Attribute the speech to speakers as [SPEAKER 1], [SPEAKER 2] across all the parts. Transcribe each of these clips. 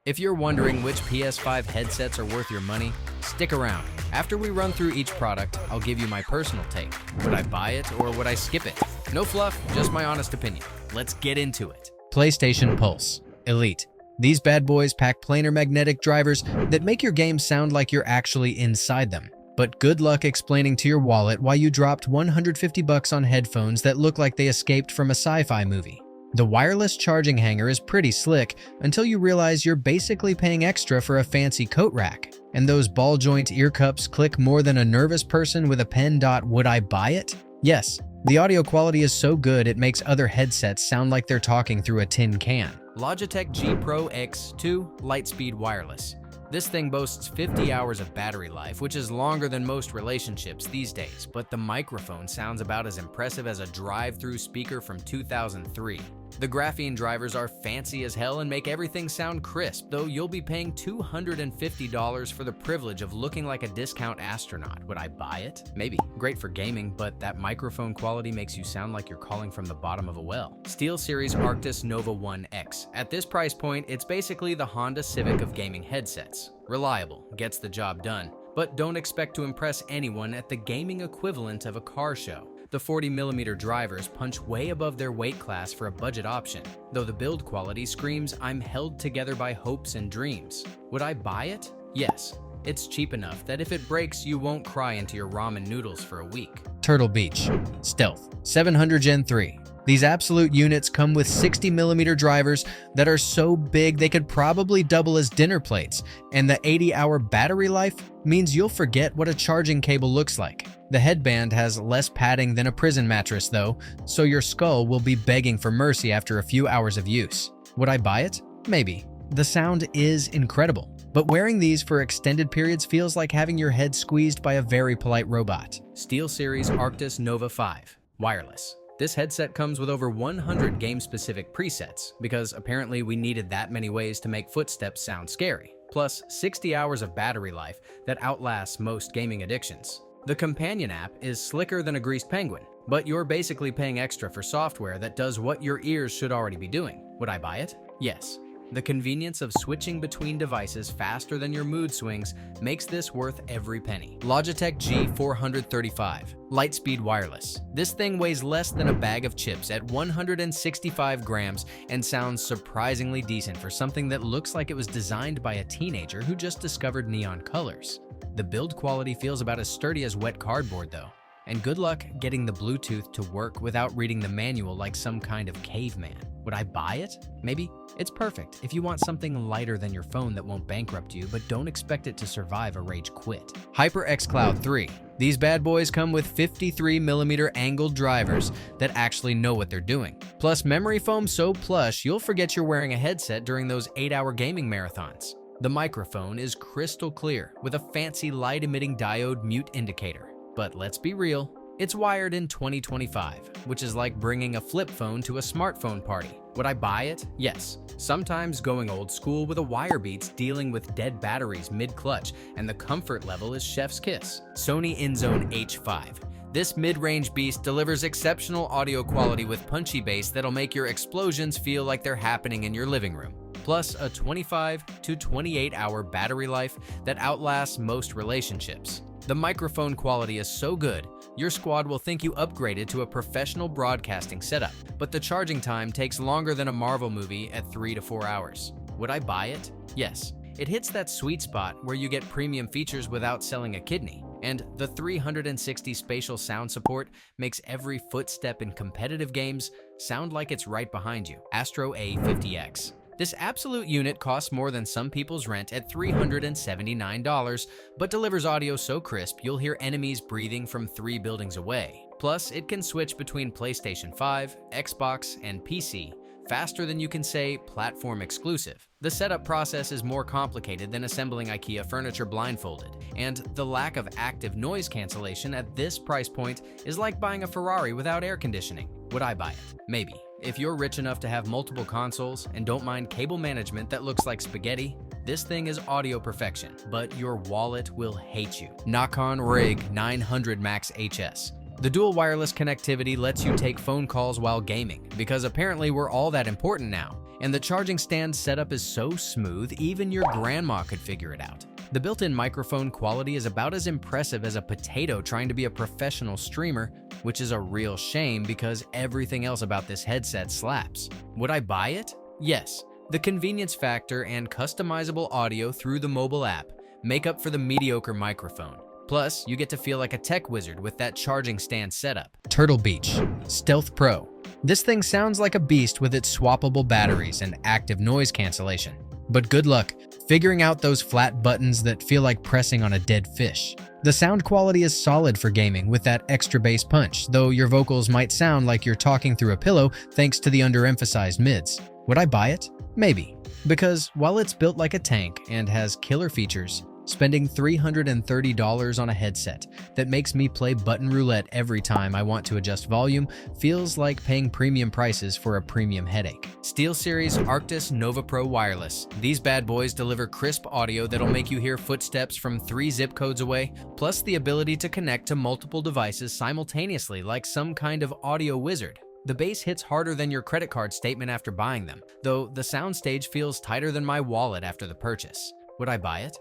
[SPEAKER 1] If you're wondering which PS5 headsets are worth your money, stick around. After we run through each product, I'll give you my personal take. Would I buy it or would I skip it? No fluff, just my honest opinion. Let's get into it. PlayStation Pulse Elite. These bad boys pack planar magnetic drivers that make your game sound like you're actually inside them. But good luck explaining to your wallet why you dropped $150 on headphones that look like they escaped from a sci-fi movie. The wireless charging hanger is pretty slick until you realize you're basically paying extra for a fancy coat rack. And those ball joint ear cups click more than a nervous person with a pen. Would I buy it? Yes. The audio quality is so good it makes other headsets sound like they're talking through a tin can. Logitech G Pro X 2 Lightspeed Wireless. This thing boasts 50 hours of battery life, which is longer than most relationships these days, but the microphone sounds about as impressive as a drive-through speaker from 2003. The graphene drivers are fancy as hell and make everything sound crisp, though you'll be paying $250 for the privilege of looking like a discount astronaut. Would I buy it? Maybe. Great for gaming, but that microphone quality makes you sound like you're calling from the bottom of a well. SteelSeries Arctis Nova 1X. At this price point, it's basically the Honda Civic of gaming headsets. Reliable, gets the job done, but don't expect to impress anyone at the gaming equivalent of a car show. The 40mm drivers punch way above their weight class for a budget option, though the build quality screams I'm held together by hopes and dreams. Would I buy it? Yes. It's cheap enough that if it breaks, you won't cry into your ramen noodles for a week. Turtle Beach Stealth 700 Gen 3. These absolute units come with 60mm drivers that are so big they could probably double as dinner plates, and the 80-hour battery life means you'll forget what a charging cable looks like. The headband has less padding than a prison mattress though, so your skull will be begging for mercy after a few hours of use. Would I buy it? Maybe. The sound is incredible, but wearing these for extended periods feels like having your head squeezed by a very polite robot. SteelSeries Arctis Nova 5 Wireless. This headset comes with over 100 game-specific presets, because apparently we needed that many ways to make footsteps sound scary, plus 60 hours of battery life that outlasts most gaming addictions. The companion app is slicker than a greased penguin, but you're basically paying extra for software that does what your ears should already be doing. Would I buy it? Yes. The convenience of switching between devices faster than your mood swings makes this worth every penny. Logitech G435 Lightspeed Wireless. This thing weighs less than a bag of chips at 165 grams and sounds surprisingly decent for something that looks like it was designed by a teenager who just discovered neon colors. The build quality feels about as sturdy as wet cardboard though. And good luck getting the Bluetooth to work without reading the manual like some kind of caveman. Would I buy it? Maybe. It's perfect if you want something lighter than your phone that won't bankrupt you, but don't expect it to survive a rage quit. HyperX Cloud 3. These bad boys come with 53mm angled drivers that actually know what they're doing. Plus memory foam so plush you'll forget you're wearing a headset during those 8-hour gaming marathons. The microphone is crystal clear with a fancy light-emitting diode mute indicator. But let's be real, it's wired in 2025, which is like bringing a flip phone to a smartphone party. Would I buy it? Yes. Sometimes going old school with a wire beats dealing with dead batteries mid-clutch, and the comfort level is chef's kiss. Sony Inzone H5. This mid-range beast delivers exceptional audio quality with punchy bass that'll make your explosions feel like they're happening in your living room. Plus a 25 to 28-hour battery life that outlasts most relationships. The microphone quality is so good, your squad will think you upgraded to a professional broadcasting setup, but the charging time takes longer than a Marvel movie at 3 to 4 hours. Would I buy it? Yes. It hits that sweet spot where you get premium features without selling a kidney, and the 360 spatial sound support makes every footstep in competitive games sound like it's right behind you. Astro A50X. This absolute unit costs more than some people's rent at $379, but delivers audio so crisp you'll hear enemies breathing from 3 buildings away. Plus, it can switch between PlayStation 5, Xbox, and PC faster than you can say platform exclusive. The setup process is more complicated than assembling IKEA furniture blindfolded, and the lack of active noise cancellation at this price point is like buying a Ferrari without air conditioning. Would I buy it? Maybe. If you're rich enough to have multiple consoles and don't mind cable management that looks like spaghetti, this thing is audio perfection, but your wallet will hate you. Nacon RIG 900 Max HS. The dual wireless connectivity lets you take phone calls while gaming, because apparently we're all that important now. And the charging stand setup is so smooth, even your grandma could figure it out. The built-in microphone quality is about as impressive as a potato trying to be a professional streamer, which is a real shame because everything else about this headset slaps. Would I buy it? Yes. The convenience factor and customizable audio through the mobile app make up for the mediocre microphone. Plus, you get to feel like a tech wizard with that charging stand setup. Turtle Beach Stealth Pro. This thing sounds like a beast with its swappable batteries and active noise cancellation. But good luck figuring out those flat buttons that feel like pressing on a dead fish. The sound quality is solid for gaming with that extra bass punch, though your vocals might sound like you're talking through a pillow thanks to the underemphasized mids. Would I buy it? Maybe. Because while it's built like a tank and has killer features, spending $330 on a headset that makes me play button roulette every time I want to adjust volume feels like paying premium prices for a premium headache. SteelSeries Arctis Nova Pro Wireless. These bad boys deliver crisp audio that'll make you hear footsteps from 3 zip codes away, plus the ability to connect to multiple devices simultaneously like some kind of audio wizard. The bass hits harder than your credit card statement after buying them, though the soundstage feels tighter than my wallet after the purchase. Would I buy it?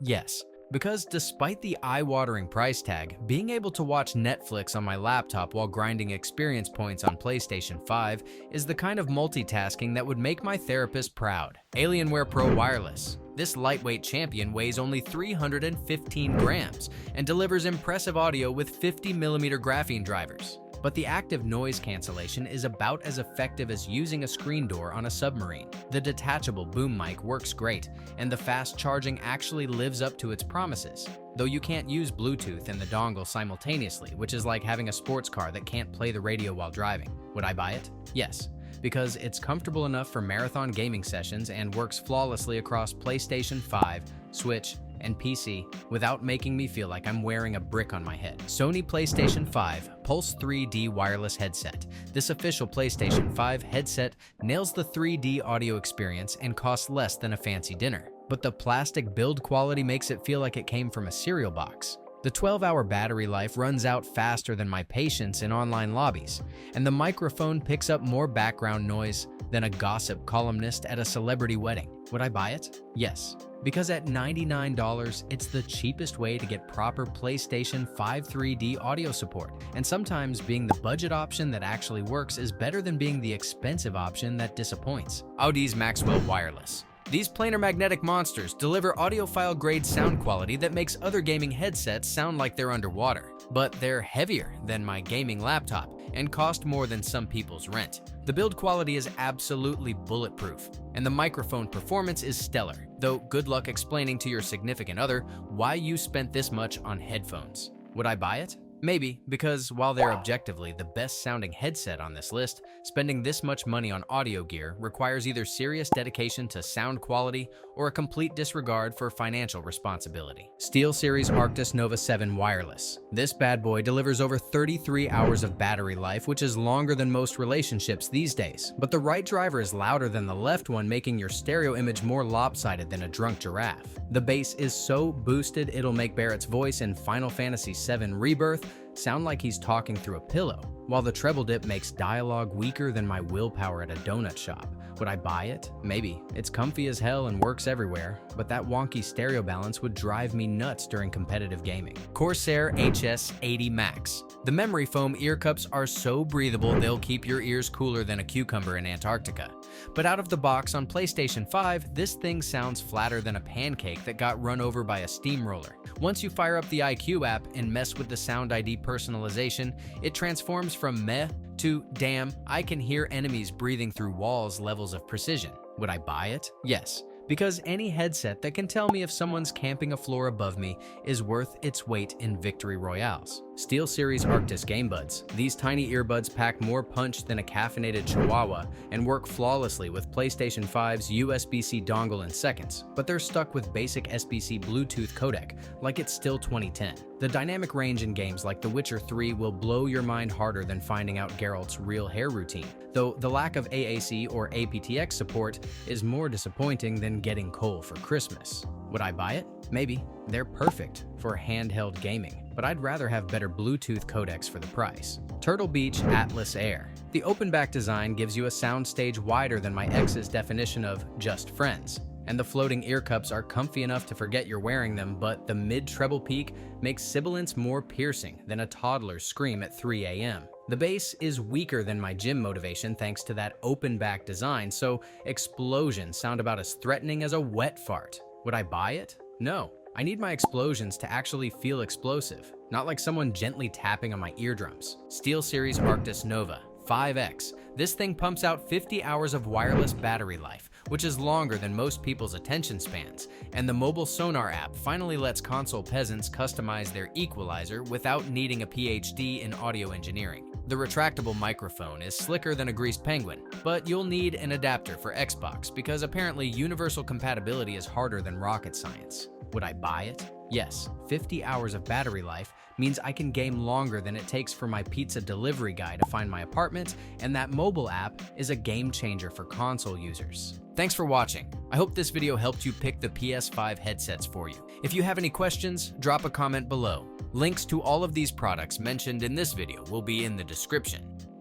[SPEAKER 1] Yes, because despite the eye-watering price tag, being able to watch Netflix on my laptop while grinding experience points on PlayStation 5 is the kind of multitasking that would make my therapist proud. Alienware Pro Wireless. This lightweight champion weighs only 315 grams and delivers impressive audio with 50mm graphene drivers. But the active noise cancellation is about as effective as using a screen door on a submarine. The detachable boom mic works great, and the fast charging actually lives up to its promises. Though you can't use Bluetooth and the dongle simultaneously, which is like having a sports car that can't play the radio while driving. Would I buy it? Yes, because it's comfortable enough for marathon gaming sessions and works flawlessly across PlayStation 5, Switch, and PC without making me feel like I'm wearing a brick on my head. Sony PlayStation 5 Pulse 3D Wireless Headset. This official PlayStation 5 headset nails the 3D audio experience and costs less than a fancy dinner. But the plastic build quality makes it feel like it came from a cereal box. The 12-hour battery life runs out faster than my patience in online lobbies, and the microphone picks up more background noise than a gossip columnist at a celebrity wedding. Would I buy it? Yes. Because at $99, it's the cheapest way to get proper PlayStation 5 3D audio support. And sometimes being the budget option that actually works is better than being the expensive option that disappoints. Audeze Maxwell Wireless. These planar magnetic monsters deliver audiophile-grade sound quality that makes other gaming headsets sound like they're underwater. But they're heavier than my gaming laptop and cost more than some people's rent. The build quality is absolutely bulletproof, and the microphone performance is stellar, though good luck explaining to your significant other why you spent this much on headphones. Would I buy it? Maybe, because while they're objectively the best sounding headset on this list, spending this much money on audio gear requires either serious dedication to sound quality or a complete disregard for financial responsibility. SteelSeries Arctis Nova 7 Wireless. This bad boy delivers over 33 hours of battery life, which is longer than most relationships these days. But the right driver is louder than the left one, making your stereo image more lopsided than a drunk giraffe. The bass is so boosted it'll make Barrett's voice in Final Fantasy VII Rebirth sound like he's talking through a pillow, while the treble dip makes dialogue weaker than my willpower at a donut shop. Would I buy it? Maybe. It's comfy as hell and works everywhere, but that wonky stereo balance would drive me nuts during competitive gaming. Corsair HS80 Max. The memory foam ear cups are so breathable they'll keep your ears cooler than a cucumber in Antarctica. But out of the box on PlayStation 5, this thing sounds flatter than a pancake that got run over by a steamroller. Once you fire up the IQ app and mess with the Sound ID personalization, it transforms from meh to damn, I can hear enemies breathing through walls levels of precision. Would I buy it? Yes. Because any headset that can tell me if someone's camping a floor above me is worth its weight in victory royales. SteelSeries Arctis Gamebuds. These tiny earbuds pack more punch than a caffeinated chihuahua and work flawlessly with PlayStation 5's USB-C dongle in seconds, but they're stuck with basic SBC Bluetooth codec, like it's still 2010. The dynamic range in games like The Witcher 3 will blow your mind harder than finding out Geralt's real hair routine, though the lack of AAC or aptX support is more disappointing than getting coal for Christmas. Would I buy it? Maybe. They're perfect for handheld gaming. but I'd rather have better Bluetooth codecs for the price. Turtle Beach Atlas Air. The open-back design gives you a soundstage wider than my X's definition of just friends. And the floating ear cups are comfy enough to forget you're wearing them, but the mid-treble peak makes sibilance more piercing than a toddler's scream at 3 a.m. The bass is weaker than my gym motivation thanks to that open-back design, so explosions sound about as threatening as a wet fart. Would I buy it? No. I need my explosions to actually feel explosive, not like someone gently tapping on my eardrums. SteelSeries Arctis Nova 5X. This thing pumps out 50 hours of wireless battery life, which is longer than most people's attention spans, and the mobile sonar app finally lets console peasants customize their equalizer without needing a PhD in audio engineering. The retractable microphone is slicker than a greased penguin, but you'll need an adapter for Xbox because apparently universal compatibility is harder than rocket science. Would I buy it? Yes, 50 hours of battery life means I can game longer than it takes for my pizza delivery guy to find my apartment, and that mobile app is a game changer for console users. Thanks for watching. I hope this video helped you pick the PS5 headsets for you. If you have any questions, drop a comment below. Links to all of these products mentioned in this video will be in the description.